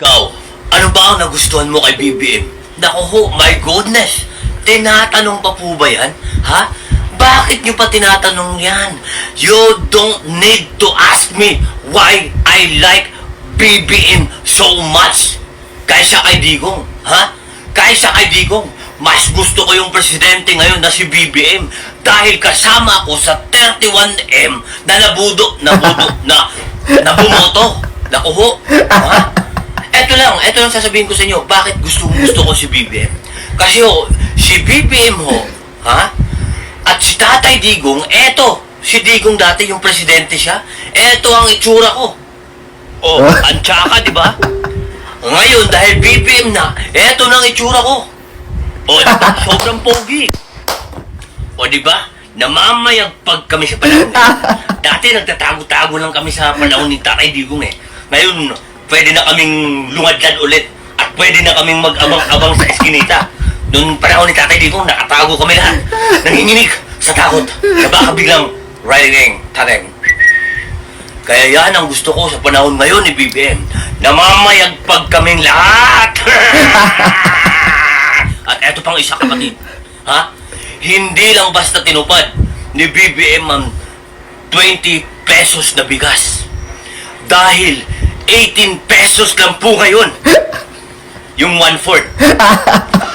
Ikaw, ano ba ang nagustuhan mo kay BBM? Naku ho, my goodness! Tinatanong pa po ba yan? Ha? Bakit nyo pa tinatanong yan? You don't need to ask me why I like BBM so much. Kaysa kay Digong, ha? Kaysa kay Digong, mas gusto ko yung presidente ngayon na si BBM dahil kasama ako sa 31M na na bumoto. Naku ho, ha? Ito lang sasabihin ko sa inyo, bakit gusto ko si BBM. Kasi ho, si BBM ho, ha? At si Tatay Digong, si Digong dati yung presidente siya, eto ang itsura ko. O, ang tsaka, di ba? Ngayon, dahil BBM na, eto na ang itsura ko. O, di ba? Sobrang pogi. O, di ba? Namamayagpag kami sa panahon. Dati nagtatago-tago lang kami sa panahon ni Tatay Digong eh. Ngayon, pwede na kaming lungadlan ulit at pwede na kaming mag-abang-abang sa eskinita. Noong panahon ni Tatay Digong, nakatago kami lahat. Nanginginig sa takot na baka biglang riding, tateng. Kaya yan ang gusto ko sa panahon ngayon ni BBM. Namamayagpag kaming lahat. At eto pang isa, kapatid. Ha? Hindi lang basta tinupad ni BBM ang 20 pesos na bigas. Dahil 18 pesos lang po ngayon. Yung 1/4.